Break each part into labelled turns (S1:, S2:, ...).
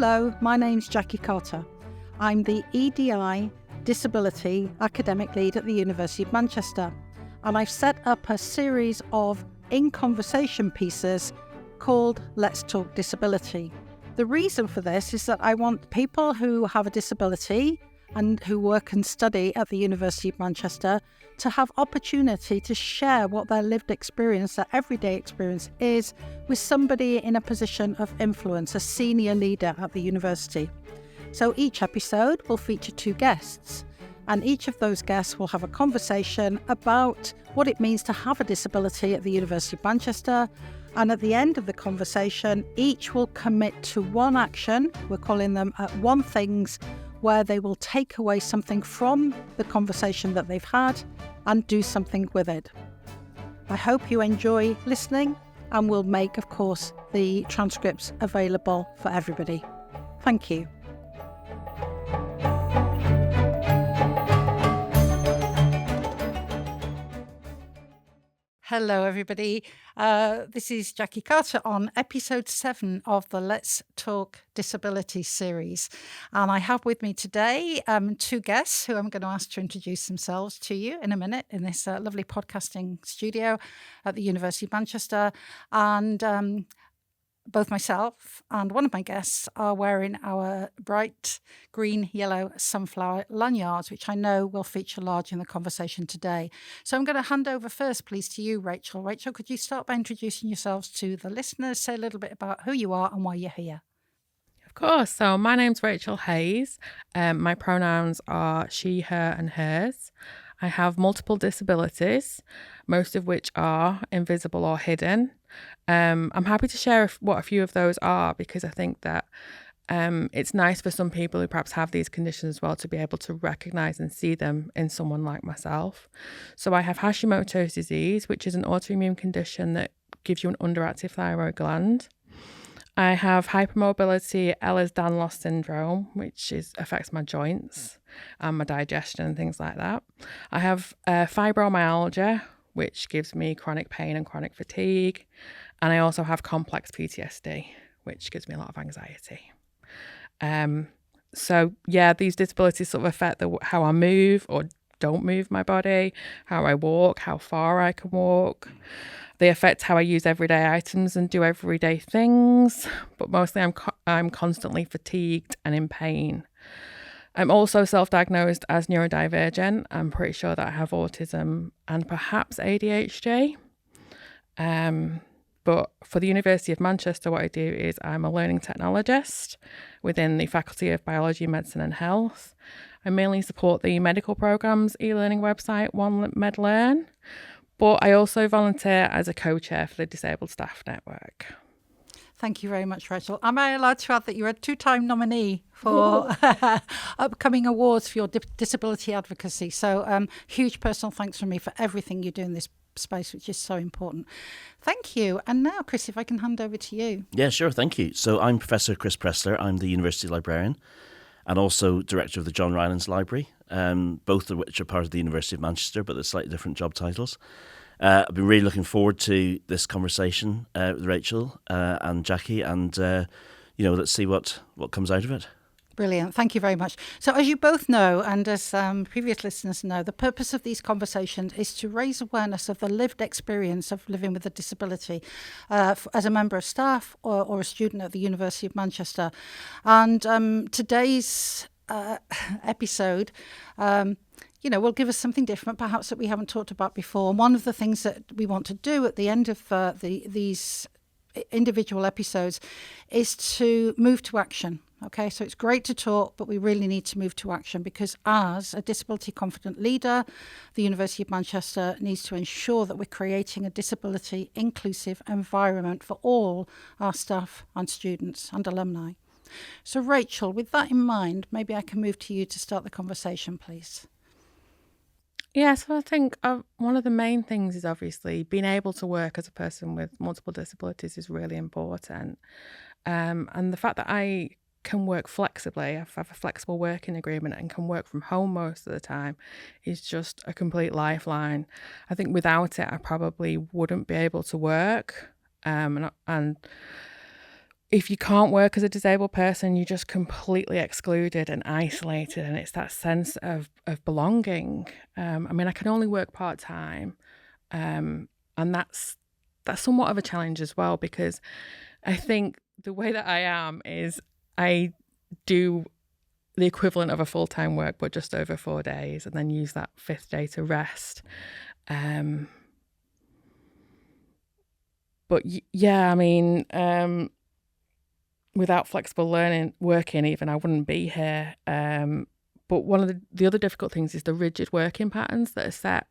S1: Hello, my name's Jackie Carter. I'm the EDI Disability Academic Lead at the University of Manchester, and I've set up a series of in-conversation pieces called Let's Talk Disability. The reason for this is that I want people who have a disability and who work and study at the University of Manchester to have opportunity to share what their lived experience, their everyday experience is with somebody in a position of influence, a senior leader at the university. So each episode will feature 2 guests, and each of those guests will have a conversation about what it means to have a disability at the University of Manchester. And at the end of the conversation, each will commit to one action, we're calling them one things, where they will take away something from the conversation that they've had and do something with it. I hope you enjoy listening, and we'll make, of course, the transcripts available for everybody. Thank you. Hello, everybody. This is Jackie Carter on episode 7 of the Let's Talk Disability series. And I have with me today 2 guests who I'm going to ask to introduce themselves to you in a minute in this lovely podcasting studio at the University of Manchester. And both myself and one of my guests are wearing our bright green, yellow sunflower lanyards, which I know will feature large in the conversation today. So I'm going to hand over first, please, to you, Rachel. Rachel, could you start by introducing yourselves to the listeners, say a little bit about who you are and why you're here?
S2: Of course. So my name's Rachel Hayes. My pronouns are she, her and hers. I have multiple disabilities, most of which are invisible or hidden. I'm happy to share what a few of those are, because I think that it's nice for some people who perhaps have these conditions as well to be able to recognise and see them in someone like myself. So I have Hashimoto's disease, which is an autoimmune condition that gives you an underactive thyroid gland. I have hypermobility Ehlers-Danlos syndrome, which affects my joints and my digestion and things like that. I have fibromyalgia, which gives me chronic pain and chronic fatigue. And I also have complex PTSD, which gives me a lot of anxiety. So yeah, these disabilities sort of affect how I move or don't move my body, how I walk, how far I can walk. They affect how I use everyday items and do everyday things, but mostly I'm constantly fatigued and in pain. I'm also self-diagnosed as neurodivergent. I'm pretty sure that I have autism and perhaps ADHD. But for the University of Manchester, what I do is I'm a learning technologist within the Faculty of Biology, Medicine and Health. I mainly support the medical programmes e-learning website, OneMedLearn. But I also volunteer as a co-chair for the Disabled Staff Network.
S1: Thank you very much, Rachel. Am I allowed to add that you're a 2-time nominee for upcoming awards for your disability advocacy? So huge personal thanks from me for everything you do in this space, which is so important. Thank you. And now, Chris, if I can hand over to you.
S3: Yeah, sure. Thank you. So I'm Professor Chris Pressler. I'm the University Librarian and also Director of the John Rylands Library, both of which are part of the University of Manchester, but they're slightly different job titles. I've been really looking forward to this conversation with Rachel and Jackie, and let's see what comes out of it.
S1: Brilliant. Thank you very much. So as you both know, and as previous listeners know, the purpose of these conversations is to raise awareness of the lived experience of living with a disability as a member of staff or a student at the University of Manchester. And today's episode will give us something different, perhaps that we haven't talked about before. And one of the things that we want to do at the end of these individual episodes is to move to action. Okay, so it's great to talk, but we really need to move to action, because as a disability confident leader, the University of Manchester needs to ensure that we're creating a disability inclusive environment for all our staff and students and alumni. So Rachel, with that in mind, maybe I can move to you to start the conversation, please.
S2: Yeah, so I think one of the main things is obviously being able to work as a person with multiple disabilities is really important. And the fact that I can work flexibly, I have a flexible working agreement and can work from home most of the time, is just a complete lifeline. I think without it, I probably wouldn't be able to work. And if you can't work as a disabled person, you're just completely excluded and isolated, and it's that sense of belonging. I mean, I can only work part-time, and that's somewhat of a challenge as well, because I think the way that I am is I do the equivalent of a full-time work, but just over 4 days, and then use that 5th day to rest. But yeah, I mean, without flexible working even, I wouldn't be here. But one of the other difficult things is the rigid working patterns that are set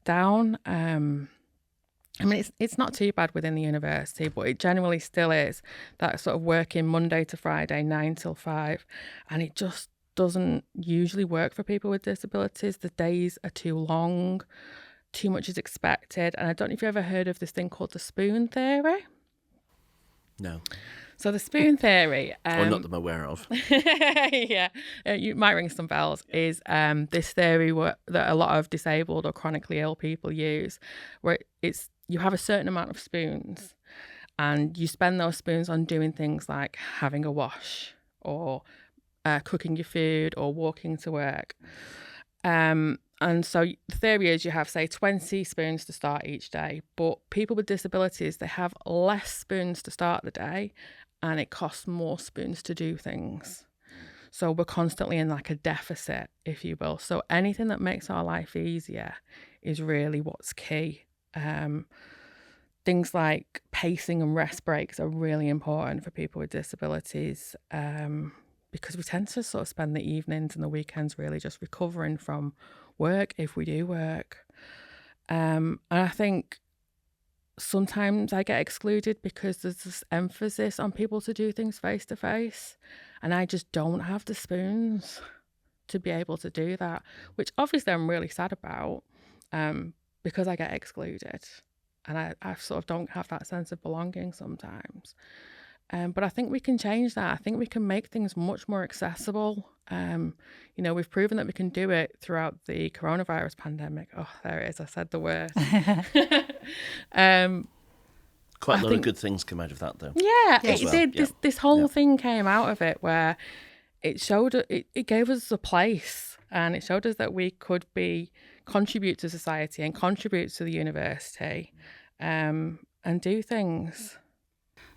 S2: down. I mean, it's not too bad within the university, but it generally still is that sort of working Monday to Friday, 9 till 5. And it just doesn't usually work for people with disabilities. The days are too long, too much is expected. And I don't know if you've ever heard of this thing called the spoon theory.
S3: No.
S2: So the spoon theory...
S3: or not that I'm aware of.
S2: Yeah, you might ring some bells, is this theory that a lot of disabled or chronically ill people use, where it's you have a certain amount of spoons and you spend those spoons on doing things like having a wash or cooking your food or walking to work. And so the theory is you have, say, 20 spoons to start each day, but people with disabilities, they have less spoons to start the day and it costs more spoons to do things. So we're constantly in like a deficit, if you will. So anything that makes our life easier is really what's key. Things like pacing and rest breaks are really important for people with disabilities, because we tend to sort of spend the evenings and the weekends really just recovering from work if we do work. And I think sometimes I get excluded because there's this emphasis on people to do things face to face, and I just don't have the spoons to be able to do that, which obviously I'm really sad about, because I get excluded and I sort of don't have that sense of belonging sometimes. But I think we can change that. I think we can make things much more accessible. We've proven that we can do it throughout the coronavirus pandemic. Oh, there it is. I said the word.
S3: Quite a lot of good things come out of that, though.
S2: Yeah,
S3: it
S2: did.
S3: Yeah.
S2: This whole thing came out of it where it showed, it gave us a place, and it showed us that we could contribute to society and contribute to the university, and do things.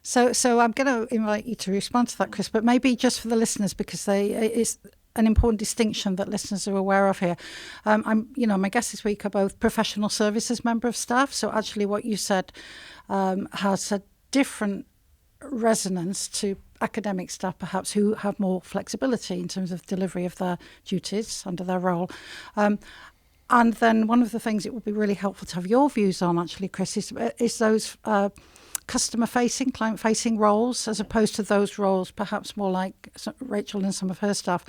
S1: So I'm going to invite you to respond to that, Chris, but maybe just for the listeners, because it's an important distinction that listeners are aware of here. My guests this week are both professional services member of staff. So actually what you said has a different resonance to academic staff, perhaps, who have more flexibility in terms of delivery of their duties under their role. And then one of the things it would be really helpful to have your views on, actually, Chris, is those customer-facing, client-facing roles, as opposed to those roles, perhaps more like Rachel and some of her staff,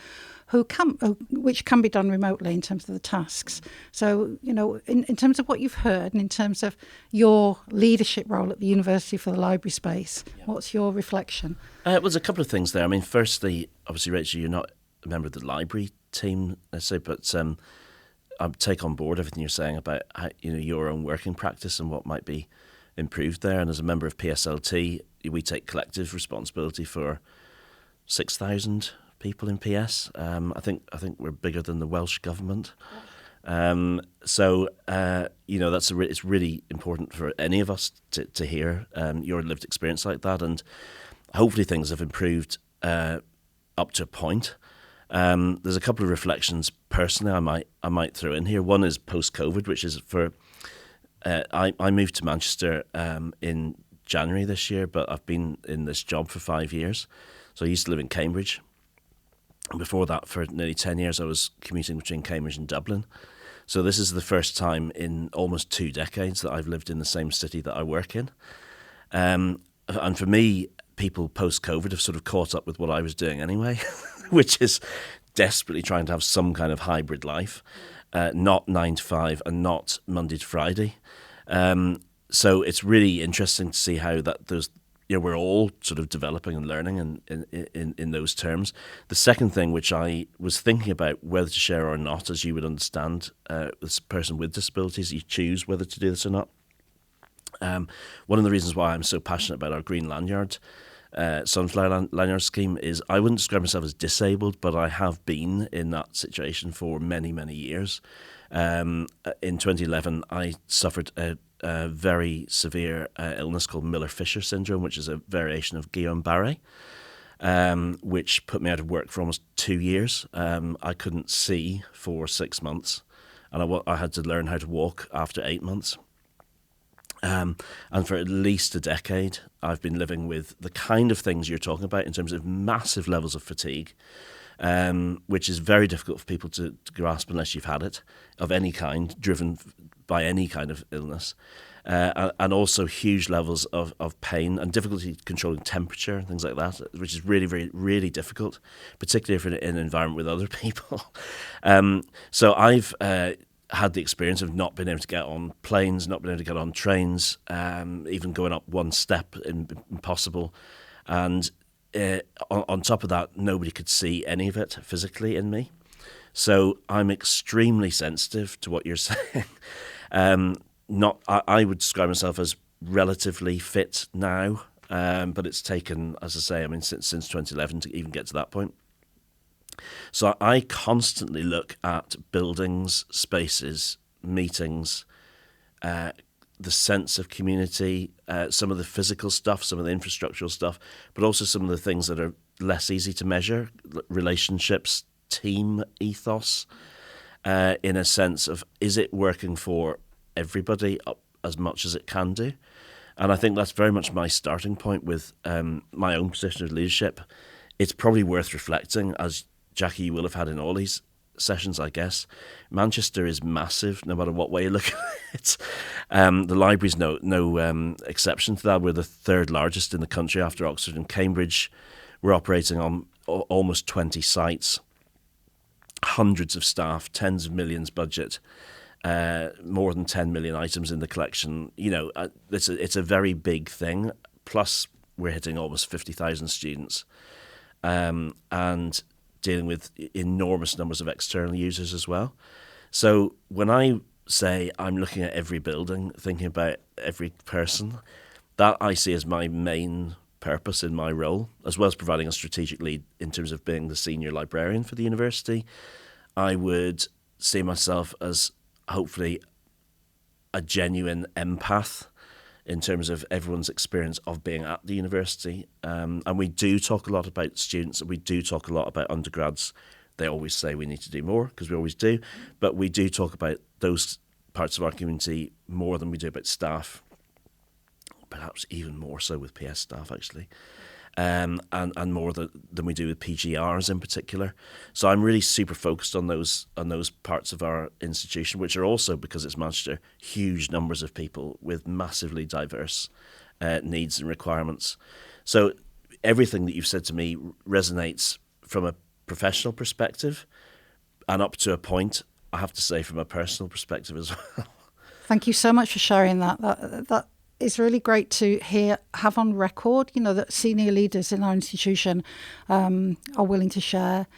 S1: which can be done remotely in terms of the tasks. So, in terms of what you've heard, and in terms of your leadership role at the university for the library space, what's your reflection?
S3: There's a couple of things there. I mean, firstly, obviously, Rachel, you're not a member of the library team, let's say, but I take on board everything you're saying about your own working practice and what might be improved there. And as a member of PSLT, we take collective responsibility for 6,000 people in PS. I think we're bigger than the Welsh government. So it's really important for any of us to hear your lived experience like that, and hopefully things have improved up to a point. There's a couple of reflections personally I might throw in here. One is post-COVID, which is for I moved to Manchester in January this year, but I've been in this job for 5 years. So I used to live in Cambridge. And before that, for nearly 10 years, I was commuting between Cambridge and Dublin. So this is the first time in almost 2 decades that I've lived in the same city that I work in. And for me, people post-COVID have sort of caught up with what I was doing anyway, which is desperately trying to have some kind of hybrid life, not 9 to 5 and not Monday to Friday. So it's really interesting to see how that we're all sort of developing and learning in those terms. The second thing, which I was thinking about whether to share or not, as you would understand, this person with disabilities, you choose whether to do this or not. One of the reasons why I'm so passionate about our green lanyard Sunflower lanyard scheme is I wouldn't describe myself as disabled, but I have been in that situation for many, many years. In 2011, I suffered a very severe illness called Miller-Fisher syndrome, which is a variation of Guillain-Barré, which put me out of work for almost 2 years. I couldn't see for 6 months, and I had to learn how to walk after 8 months. And for at least a decade, I've been living with the kind of things you're talking about in terms of massive levels of fatigue, which is very difficult for people to grasp unless you've had it, of any kind, driven by any kind of illness. And also huge levels of pain and difficulty controlling temperature and things like that, which is really, really, really difficult, particularly if you're in an environment with other people. So I've had the experience of not being able to get on planes, not being able to get on trains, even going up one step impossible. And on top of that, nobody could see any of it physically in me. So I'm extremely sensitive to what you're saying. I would describe myself as relatively fit now, but it's taken, as I say, since 2011 to even get to that point. So I constantly look at buildings, spaces, meetings, the sense of community, some of the physical stuff, some of the infrastructural stuff, but also some of the things that are less easy to measure, relationships, team ethos, in a sense of, is it working for everybody as much as it can do? And I think that's very much my starting point with my own position of leadership. It's probably worth reflecting, as Jackie, you will have had in all these sessions, I guess. Manchester is massive, no matter what way you look at it. The library's no exception to that. We're the third largest in the country after Oxford and Cambridge. We're operating on almost 20 sites, hundreds of staff, tens of millions budget, more than 10 million items in the collection. It's a very big thing. Plus, we're hitting almost 50,000 students, and dealing with enormous numbers of external users as well. So when I say I'm looking at every building, thinking about every person, that I see as my main purpose in my role, as well as providing a strategic lead in terms of being the senior librarian for the university. I would see myself as hopefully a genuine empath in terms of everyone's experience of being at the university. And we do talk a lot about students, and we do talk a lot about undergrads. They always say we need to do more, because we always do. But we do talk about those parts of our community more than we do about staff, perhaps even more so with PS staff, actually. And more than we do with PGRs in particular. So I'm really super focused on those parts of our institution, which are also, because it's Manchester, huge numbers of people with massively diverse needs and requirements. So everything that you've said to me resonates from a professional perspective, and up to a point, I have to say, from a personal perspective as well.
S1: Thank you so much for sharing that. That it's really great to have on record, that senior leaders in our institution are willing to share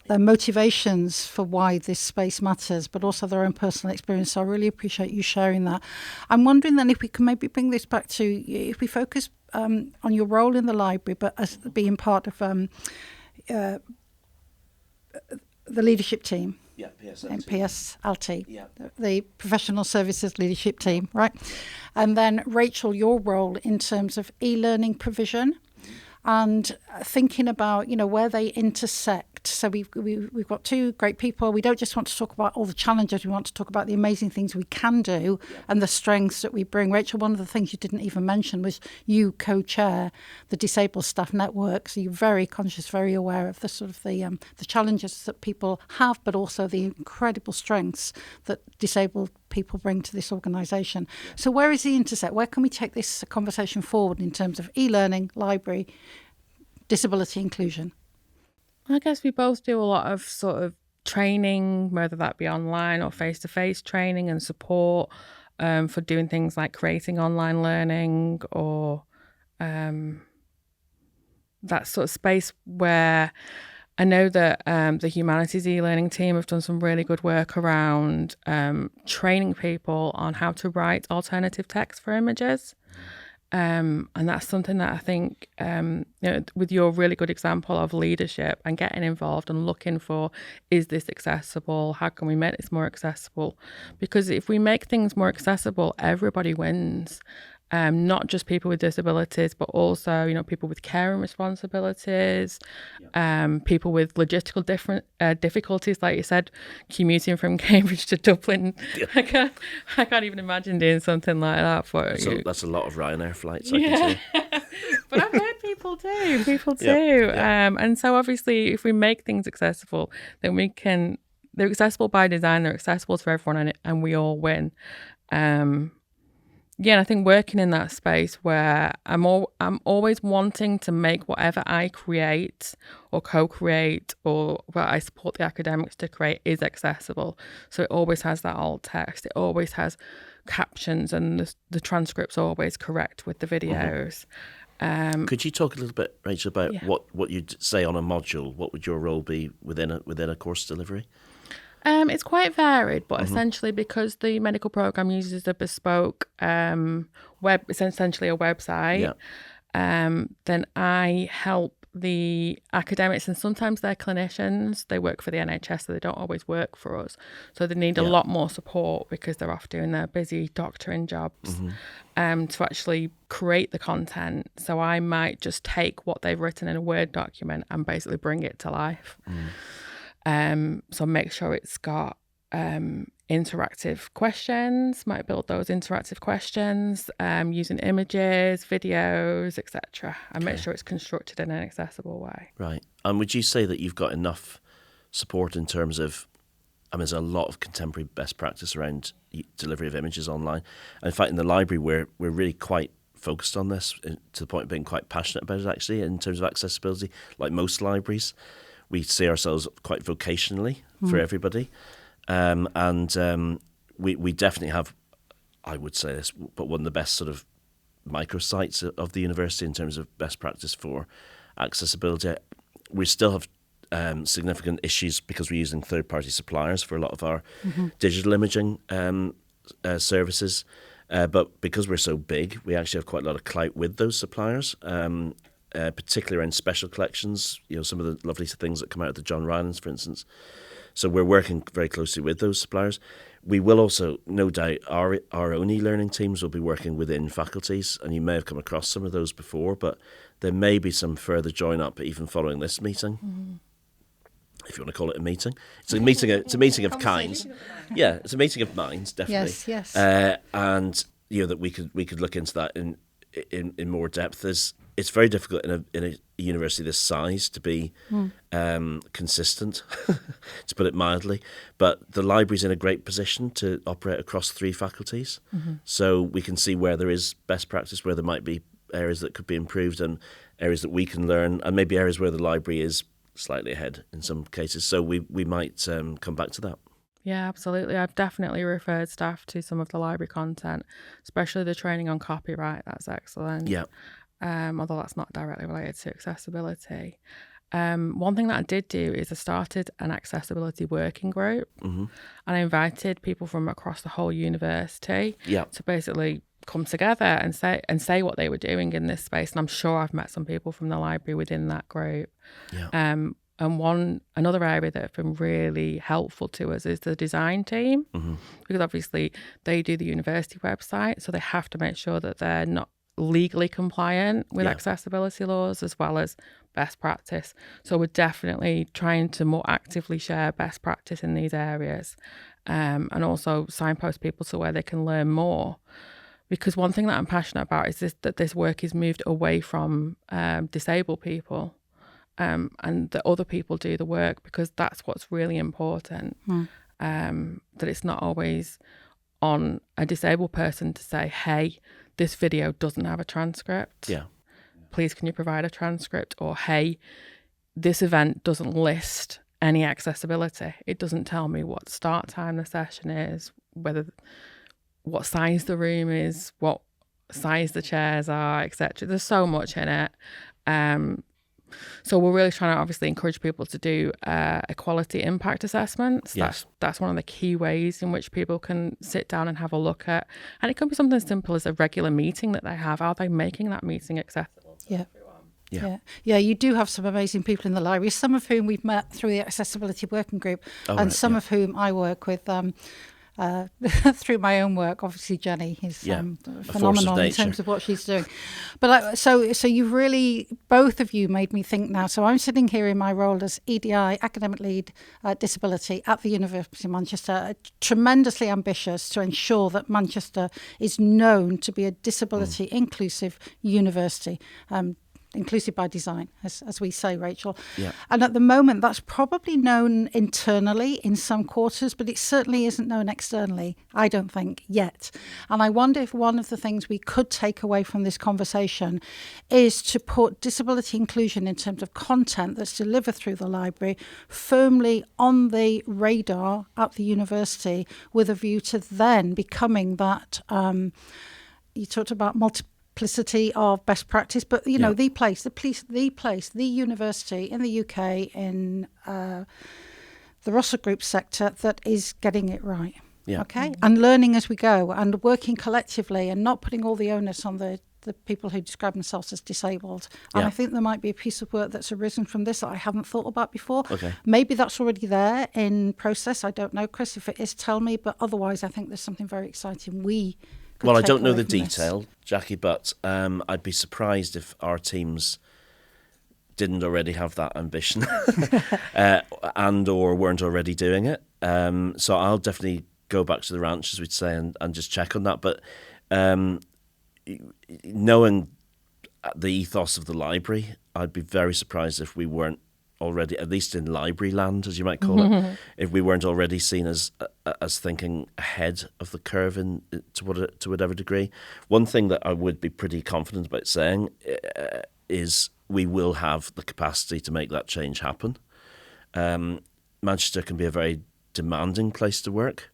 S1: their motivations for why this space matters, but also their own personal experience. So I really appreciate you sharing that. I'm wondering then if we can maybe bring this back to, if we focus on your role in the library, but as being part of the leadership team.
S3: Yeah,
S1: PSLT,
S3: yeah.
S1: The Professional Services Leadership Team, right? And then, Rachel, your role in terms of e-learning provision and thinking about, where they intersect. So we've got two great people. We don't just want to talk about all the challenges. We want to talk about the amazing things we can do and the strengths that we bring. Rachel, one of the things you didn't even mention was you co-chair the Disabled Staff Network. So you're very conscious, very aware of the sort of the challenges that people have, but also the incredible strengths that disabled people bring to this organisation. So where is the intersect? Where can we take this conversation forward in terms of e-learning, library, disability inclusion?
S2: I guess we both do a lot of sort of training, whether that be online or face-to-face training and support for doing things like creating online learning or that sort of space where I know that the humanities e-learning team have done some really good work around training people on how to write alternative text for images. And that's something that I think, with your really good example of leadership and getting involved and looking for, is this accessible? How can we make this more accessible? Because if we make things more accessible, everybody wins. Not just people with disabilities, but also, people with caring responsibilities, people with logistical difficulties, like you said, commuting from Cambridge to Dublin. Yeah. I can't even imagine doing something like that for you.
S3: That's a lot of Ryanair flights, I can say.
S2: But I've heard people do.
S3: Yep.
S2: And so obviously, if we make things accessible, then they're accessible by design, they're accessible to everyone, and we all win. And I think working in that space where I'm always wanting to make whatever I create or co-create or what I support the academics to create is accessible. So it always has that alt text. It always has captions, and the transcript's always correct with the videos.
S3: Could you talk a little bit, Rachel, about what you'd say on a module? What would your role be within a course delivery?
S2: It's quite varied, but essentially, because the medical program uses a bespoke it's essentially a website, then I help the academics, and sometimes they're clinicians. They work for the NHS, so they don't always work for us. So they need a lot more support because they're off doing their busy doctoring jobs to actually create the content. So I might just take what they've written in a Word document and basically bring it to life. So make sure it's got interactive questions, might build those interactive questions using images, videos, etc. And make sure it's constructed in an accessible way.
S3: Right. And would you say that you've got enough support in terms of, there's a lot of contemporary best practice around delivery of images online. And in fact, in the library, we're really quite focused on this to the point of being quite passionate about it, actually, in terms of accessibility, like most libraries. We see ourselves quite vocationally for everybody. We definitely have, I would say this, but one of the best sort of microsites of the university in terms of best practice for accessibility. We still have significant issues because we're using third-party suppliers for a lot of our digital imaging services. But because we're so big, we actually have quite a lot of clout with those suppliers. Particularly around special collections, some of the lovely things that come out of the John Rylance, for instance. So we're working very closely with those suppliers. We will also, no doubt, our own e-learning teams will be working within faculties, and you may have come across some of those before, but there may be some further join up even following this meeting. If you want to call it a meeting. It's a meeting of kinds. Yeah, it's a meeting of minds, definitely.
S1: Yes.
S3: And that we could look into that in more depth. It's very difficult in a university this size to be consistent, to put it mildly. But the library's in a great position to operate across 3 faculties. So we can see where there is best practice, where there might be areas that could be improved and areas that we can learn, and maybe areas where the library is slightly ahead in some cases. So we might come back to that.
S2: Yeah, absolutely. I've definitely referred staff to some of the library content, especially the training on copyright. That's excellent.
S3: Yeah.
S2: Although that's not directly related to accessibility. One thing that I did do is I started an accessibility working group, and I invited people from across the whole university to basically come together and say what they were doing in this space. And I'm sure I've met some people from the library within that group.
S3: Yeah.
S2: And another area that have been really helpful to us is the design team, because obviously they do the university website, so they have to make sure that they're not legally compliant with accessibility laws as well as best practice. So we're definitely trying to more actively share best practice in these areas, and also signpost people to where they can learn more. Because one thing that I'm passionate about is that this work is moved away from disabled people, and that other people do the work, because that's what's really important. That it's not always on a disabled person to say, hey, this video doesn't have a transcript.
S3: Yeah.
S2: Please, can you provide a transcript? Or, hey, this event doesn't list any accessibility. It doesn't tell me what start time the session is, what size the room is, what size the chairs are, etc. There's so much in it. So we're really trying to obviously encourage people to do equality impact assessments.
S3: Yes.
S2: That's one of the key ways in which people can sit down and have a look at. And it can be something as simple as a regular meeting that they have. Are they making that meeting accessible to everyone?
S1: Yeah, you do have some amazing people in the library, some of whom we've met through the Accessibility Working Group, some of whom I work with through my own work. Obviously, Jenny is phenomenal in terms of what she's doing. But so you've really, both of you made me think now. So I'm sitting here in my role as EDI, Academic Lead Disability at the University of Manchester, tremendously ambitious to ensure that Manchester is known to be a disability inclusive university. Inclusive by design, as we say, Rachel.
S3: Yeah.
S1: And at the moment, that's probably known internally in some quarters, but it certainly isn't known externally, I don't think, yet. And I wonder if one of the things we could take away from this conversation is to put disability inclusion in terms of content that's delivered through the library firmly on the radar at the university, with a view to then becoming that, you talked about multiplicity of best practice, but the university in the UK in the Russell Group sector that is getting it right.
S3: Yeah.
S1: Okay, and learning as we go and working collectively and not putting all the onus on the people who describe themselves as disabled. And I think there might be a piece of work that's arisen from this that I haven't thought about before.
S3: Okay.
S1: Maybe that's already there in process. I don't know, Chris. If it is, tell me. But otherwise, I think there's something very exciting
S3: Well, I don't know the detail, Jackie, but I'd be surprised if our teams didn't already have that ambition and or weren't already doing it. So I'll definitely go back to the ranch, as we'd say, and just check on that. But knowing the ethos of the library, I'd be very surprised if we weren't already, at least in library land, as you might call it, if we weren't already seen as thinking ahead of the curve to whatever degree. One thing that I would be pretty confident about saying is we will have the capacity to make that change happen. Manchester can be a very demanding place to work,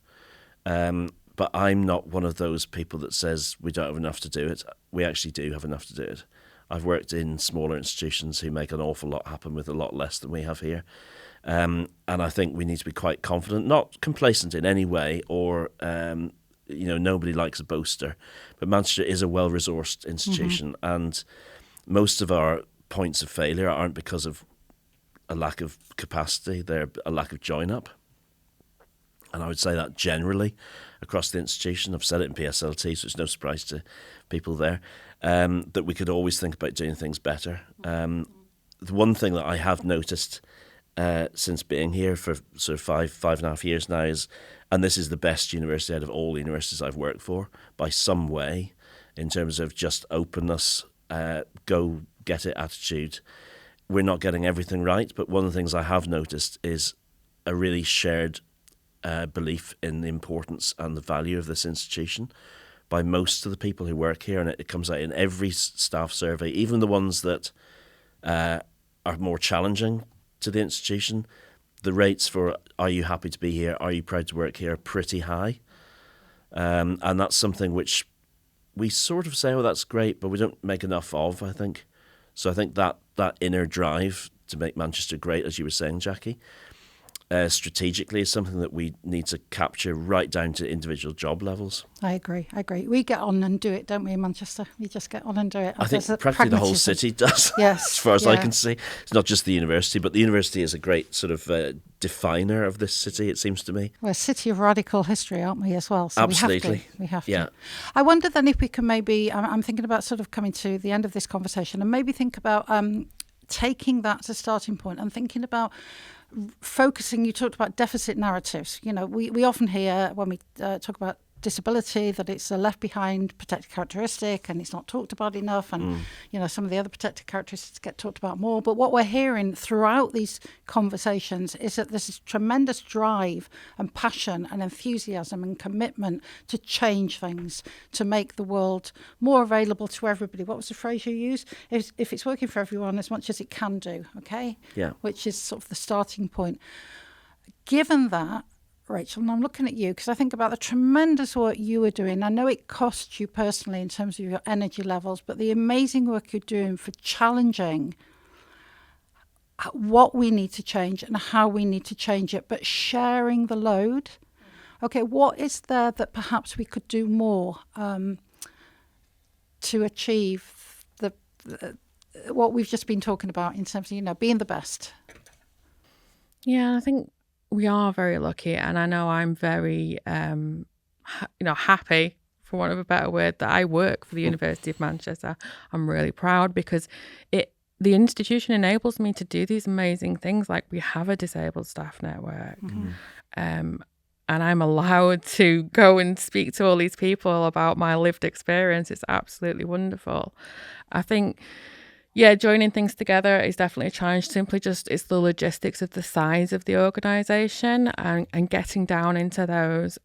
S3: but I'm not one of those people that says we don't have enough to do it. We actually do have enough to do it. I've worked in smaller institutions who make an awful lot happen with a lot less than we have here. And I think we need to be quite confident, not complacent in any way, or, nobody likes a boaster. But Manchester is a well-resourced institution, and most of our points of failure aren't because of a lack of capacity, they're a lack of join-up. And I would say that generally across the institution. I've said it in PSLT, so it's no surprise to people there, that we could always think about doing things better. The one thing that I have noticed since being here for sort of five and a half years now is, and this is the best university out of all the universities I've worked for by some way, in terms of just openness, go get it attitude. We're not getting everything right, but one of the things I have noticed is a really shared belief in the importance and the value of this institution by most of the people who work here, and it comes out in every staff survey, even the ones that are more challenging to the institution. The rates for "are you happy to be here, are you proud to work here" are pretty high, and that's something which we sort of say, "oh, that's great," but we don't make enough of, I think. So I think that inner drive to make Manchester great, as you were saying, Jackie, strategically is something that we need to capture right down to individual job levels.
S1: I agree. We get on and do it, don't we, in Manchester? We just get on and do it.
S3: I think practically the whole city does,
S1: yes,
S3: as far as I can see. It's not just the university, but the university is a great sort of definer of this city, it seems to me.
S1: We're a city of radical history, aren't we, as well? So
S3: absolutely.
S1: We have to.
S3: Yeah.
S1: I wonder then if we can maybe, I'm thinking about sort of coming to the end of this conversation, and maybe think about taking that as a starting point and thinking about focusing. You talked about deficit narratives. You know, we often hear when we talk about disability that it's a left behind protected characteristic and it's not talked about enough, and you know, some of the other protected characteristics get talked about more. But what we're hearing throughout these conversations is that there's this tremendous drive and passion and enthusiasm and commitment to change things, to make the world more available to everybody. What was the phrase you used? If it's working for everyone, as much as it can do, okay?
S3: Yeah.
S1: Which is sort of the starting point. Given that, Rachel, and I'm looking at you because I think about the tremendous work you were doing. I know it cost you personally in terms of your energy levels, but the amazing work you're doing for challenging what we need to change and how we need to change it, but sharing the load. Okay, what is there that perhaps we could do more to achieve the what we've just been talking about in terms of, being the best?
S2: Yeah, I think we are very lucky, and I know I'm very, happy, for want of a better word, that I work for the University of Manchester. I'm really proud because the institution enables me to do these amazing things. Like, we have a disabled staff network, and I'm allowed to go and speak to all these people about my lived experience. It's absolutely wonderful. I think, joining things together is definitely a challenge. Simply just, it's the logistics of the size of the organisation and getting down into those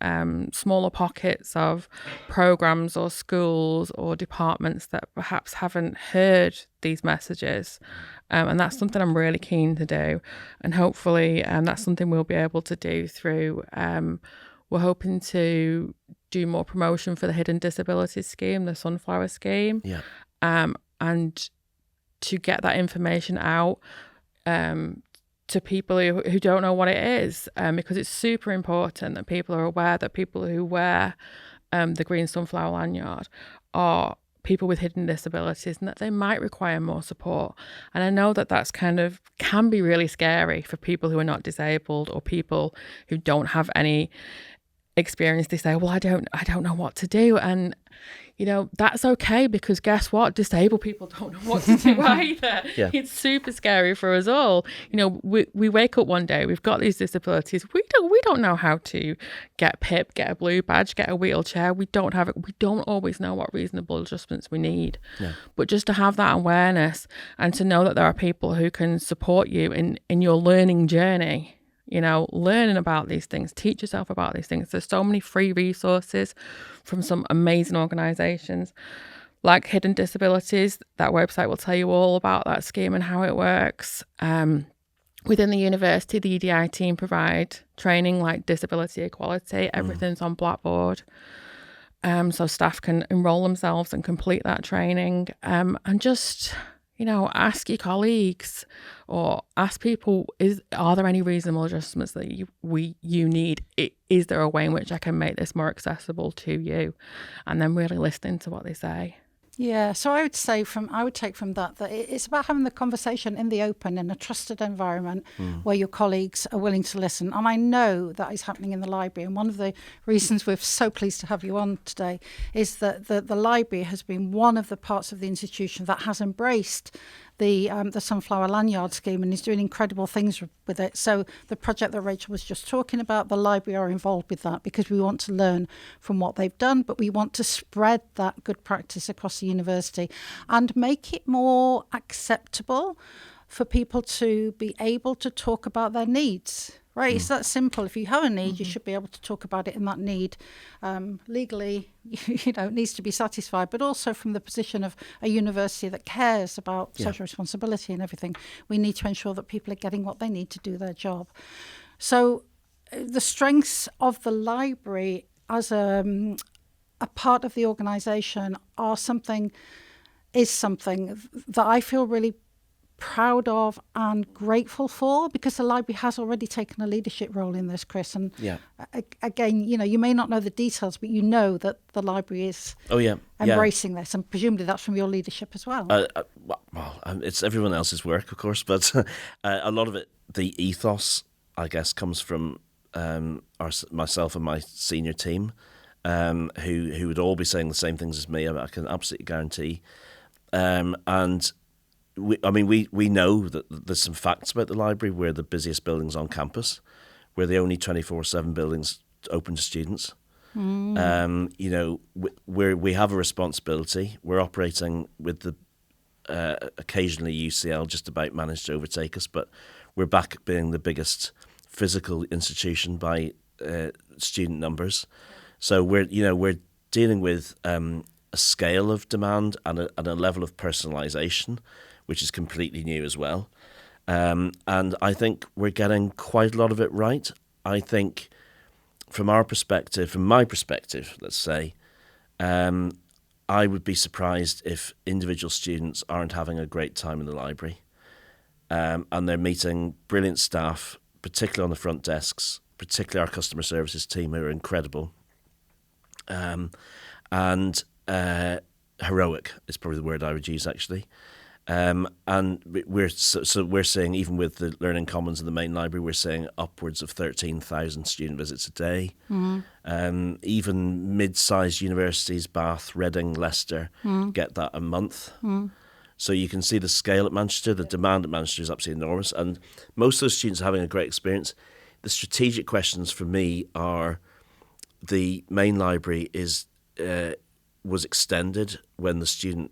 S2: smaller pockets of programmes or schools or departments that perhaps haven't heard these messages. And that's something I'm really keen to do. And hopefully that's something we'll be able to do through, we're hoping to do more promotion for the Hidden Disabilities scheme, the Sunflower scheme.
S3: Yeah.
S2: And to get that information out to people who don't know what it is, because it's super important that people are aware that people who wear the green sunflower lanyard are people with hidden disabilities and that they might require more support. And I know that that's can be really scary for people who are not disabled or people who don't have any experience. They say, well, I don't know what to do. And that's okay, because guess what? Disabled people don't know what to do either.
S3: Yeah.
S2: It's super scary for us all. We wake up one day, we've got these disabilities. We don't know how to get PIP, get a blue badge, get a wheelchair. We don't always know what reasonable adjustments we need.
S3: Yeah.
S2: But just to have that awareness and to know that there are people who can support you in your learning journey. Learning about these things, teach yourself about these things. There's so many free resources from some amazing organisations like Hidden Disabilities. That website will tell you all about that scheme and how it works. Within the university, the EDI team provide training like disability equality. Everything's on Blackboard. So staff can enrol themselves and complete that training. And just ask your colleagues or ask people, are there any reasonable adjustments that you need? Is there a way in which I can make this more accessible to you? And then really listening to what they say.
S1: Yeah, so I would take from that it's about having the conversation in the open, in a trusted environment where your colleagues are willing to listen. And I know that is happening in the library. And one of the reasons we're so pleased to have you on today is that the library has been one of the parts of the institution that has embraced the Sunflower Lanyard scheme and is doing incredible things with it. So the project that Rachel was just talking about, the library are involved with that because we want to learn from what they've done, but we want to spread that good practice across the university and make it more acceptable for people to be able to talk about their needs. Right, it's that simple. If you have a need, you should be able to talk about it, and that need legally, needs to be satisfied. But also from the position of a university that cares about social responsibility and everything, we need to ensure that people are getting what they need to do their job. So the strengths of the library as a part of the organisation is something that I feel really proud of and grateful for, because the library has already taken a leadership role in this, Chris. And again, you may not know the details, but you know that the library is embracing this, and presumably that's from your leadership as well.
S3: It's everyone else's work, of course, but a lot of it, the ethos, I guess, comes from myself and my senior team, who would all be saying the same things as me. I can absolutely guarantee. And we know that there's some facts about the library. We're the busiest buildings on campus. We're the only 24/7 buildings open to students. We have a responsibility. We're operating with the occasionally UCL just about managed to overtake us, but we're back being the biggest physical institution by student numbers. So we're dealing with a scale of demand and a level of personalisation, which is completely new as well. And I think we're getting quite a lot of it right. I think from my perspective, let's say, I would be surprised if individual students aren't having a great time in the library. and they're meeting brilliant staff, particularly on the front desks, particularly our customer services team, who are incredible. And heroic is probably the word I would use, actually. And we're seeing, even with the Learning Commons in the main library, we're seeing upwards of 13,000 student visits a day. Even mid-sized universities, Bath, Reading, Leicester, get that a month. So you can see the scale at Manchester. The demand at Manchester is absolutely enormous, and most of those students are having a great experience. The strategic questions for me are: the main library was extended when the student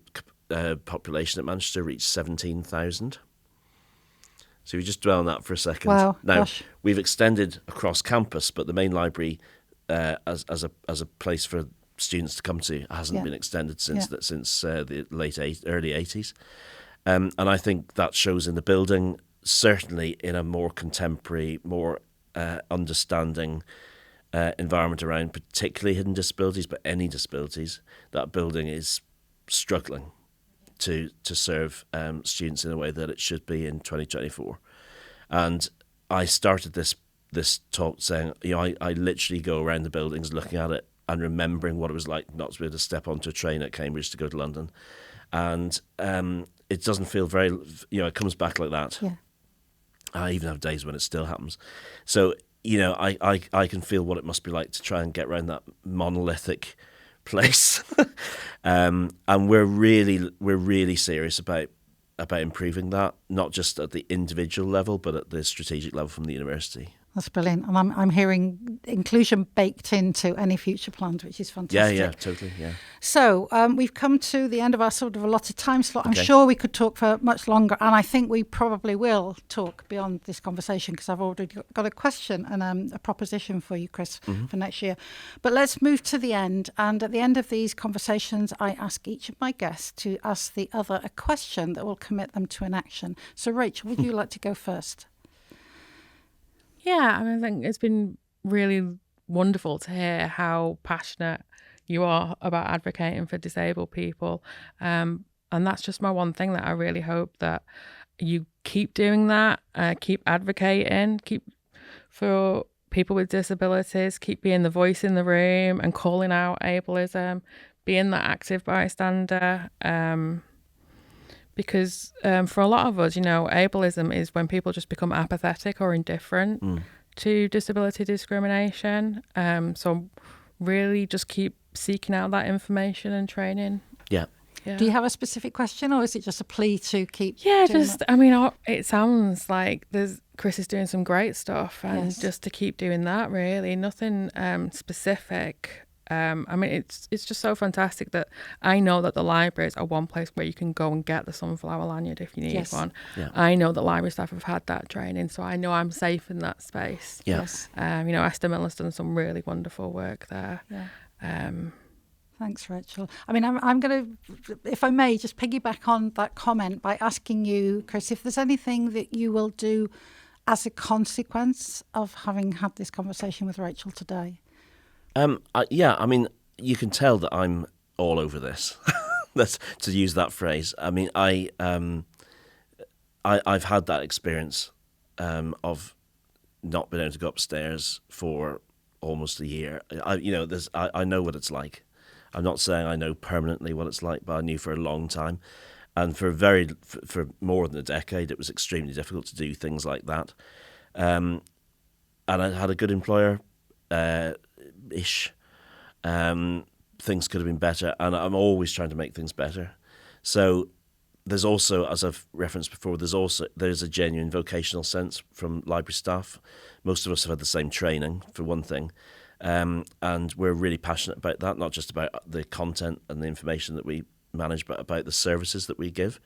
S3: population at Manchester reached 17,000. So we just dwell on that for a second.
S1: Wow,
S3: now,
S1: gosh.
S3: We've extended across campus, but the main library as a place for students to come to hasn't been extended since the early 80s. And I think that shows in the building, certainly in a more contemporary, more understanding environment around particularly hidden disabilities, but any disabilities. That building is struggling to serve students in a way that it should be in 2024. And I started this talk saying, I literally go around the buildings looking at it and remembering what it was like not to be able to step onto a train at Cambridge to go to London. And it doesn't feel very, it comes back like that.
S1: Yeah.
S3: I even have days when it still happens. So, I can feel what it must be like to try and get around that monolithic place. And we're really serious about improving that, not just at the individual level, but at the strategic level from the university.
S1: That's brilliant. And I'm hearing inclusion baked into any future plans, which is fantastic.
S3: Yeah, totally, yeah.
S1: So we've come to the end of our sort of allotted time slot.
S3: Okay.
S1: I'm sure we could talk for much longer, and I think we probably will talk beyond this conversation, because I've already got a question and a proposition for you, Chris, for next year. But let's move to the end. And at the end of these conversations, I ask each of my guests to ask the other a question that will commit them to an action. So Rachel, would you like to go first?
S2: Yeah, I think it's been really wonderful to hear how passionate you are about advocating for disabled people. And that's just my one thing, that I really hope that you keep doing that, keep advocating, keep for people with disabilities, keep being the voice in the room and calling out ableism, being that active bystander. Because for a lot of us, ableism is when people just become apathetic or indifferent to disability discrimination. So really just keep seeking out that information and training.
S3: Yeah.
S1: Do you have a specific question, or is it just a plea to keep
S2: it sounds like Chris is doing some great stuff, and just to keep doing that, really. Nothing specific. It's just so fantastic that I know that the libraries are one place where you can go and get the sunflower lanyard if you need one. Yeah. I know that library staff have had that training, so I know I'm safe in that space.
S3: Yes.
S2: Esther Miller's done some really wonderful work there. Yeah.
S1: Thanks, Rachel. I'm going to, if I may, just piggyback on that comment by asking you, Chris, if there's anything that you will do as a consequence of having had this conversation with Rachel today.
S3: You can tell that I'm all over this. That's to use that phrase. I've had that experience of not being able to go upstairs for almost a year. I know what it's like. I'm not saying I know permanently what it's like, but I knew for a long time, and for more than a decade, it was extremely difficult to do things like that. And I had a good employer. Ish. Things could have been better, and I'm always trying to make things better. So there's also, as I've referenced before, there's a genuine vocational sense from library staff. Most of us have had the same training, for one thing, and we're really passionate about that, not just about the content and the information that we manage, but about the services that we give.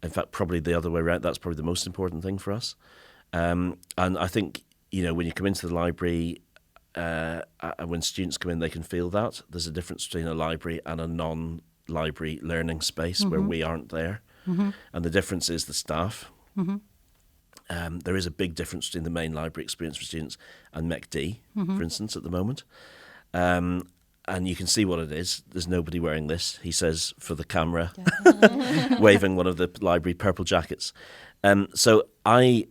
S3: In fact, probably the other way around, that's probably the most important thing for us. And I think, when you come into the library, when students come in, they can feel that there's a difference between a library and a non-library learning space where we aren't there. And the difference is the staff. There is a big difference between the main library experience for students and MECD, for instance, at the moment. And you can see what it is. There's nobody wearing this, he says, for the camera, waving one of the library purple jackets. So I,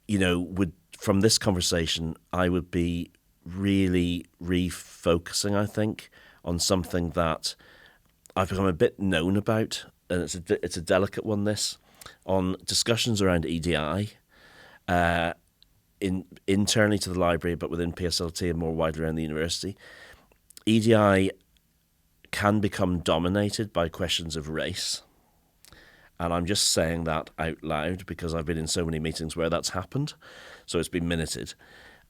S3: would, from this conversation, I would be really refocusing, I think, on something that I've become a bit known about, and it's a delicate one, this, on discussions around EDI, internally to the library, but within PSLT and more widely around the university. EDI can become dominated by questions of race. And I'm just saying that out loud because I've been in so many meetings where that's happened. So it's been minuted.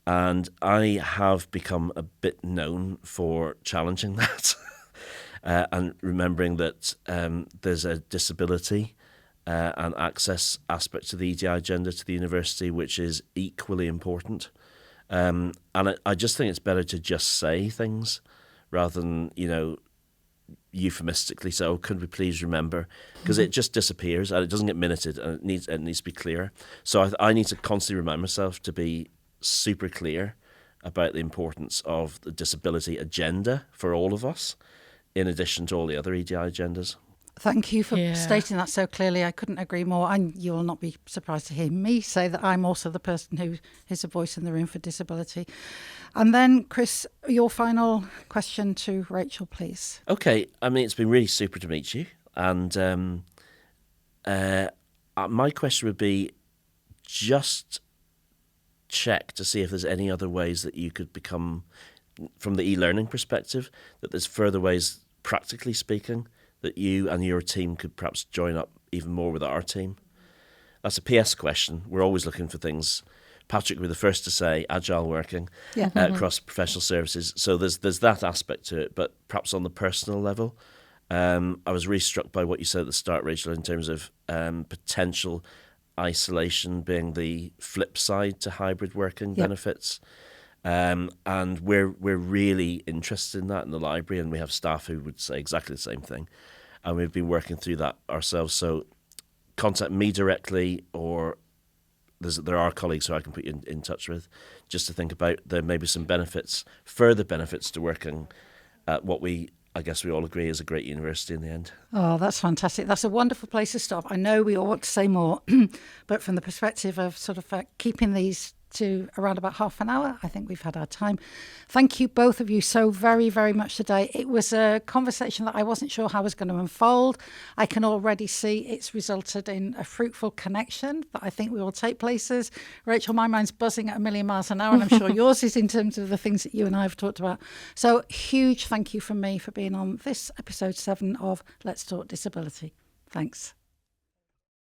S3: And I have become a bit known for challenging that and remembering that there's a disability and access aspect to the EDI agenda to the university, which is equally important. And I just think it's better to just say things rather than, euphemistically say, could we please remember? Because it just disappears and it doesn't get minuted, and it needs to be clear. So I need to constantly remind myself to be super clear about the importance of the disability agenda for all of us, in addition to all the other EDI agendas.
S1: Thank you for stating that so clearly. I couldn't agree more. And you will not be surprised to hear me say that I'm also the person who is a voice in the room for disability. And then, Chris, your final question to Rachel, please.
S3: Okay. I mean, it's been really super to meet you. And my question would be just check to see if there's any other ways that you could become, from the e-learning perspective, that there's further ways, practically speaking, that you and your team could perhaps join up even more with our team. That's a PS question. We're always looking for things. Patrick will be the first to say agile working across professional services. So there's that aspect to it, but perhaps on the personal level. I was really struck by what you said at the start, Rachel, in terms of potential isolation being the flip side to hybrid working benefits. And we're really interested in that in the library, and we have staff who would say exactly the same thing. And we've been working through that ourselves. So contact me directly, or there are colleagues who I can put you in touch with, just to think about there may be some benefits, further benefits to working at what I guess we all agree is a great university in the end.
S1: Oh, that's fantastic. That's a wonderful place to stop. I know we all want to say more, but from the perspective of sort of keeping these to around about half an hour, I think we've had our time. Thank you, both of you, so very, very much today. It was a conversation that I wasn't sure how it was going to unfold. I can already see it's resulted in a fruitful connection that I think we will take places. Rachel, my mind's buzzing at 1,000,000 miles an hour, and I'm sure yours is in terms of the things that you and I have talked about. So huge thank you from me for being on this episode 7 of Let's Talk Disability. Thanks.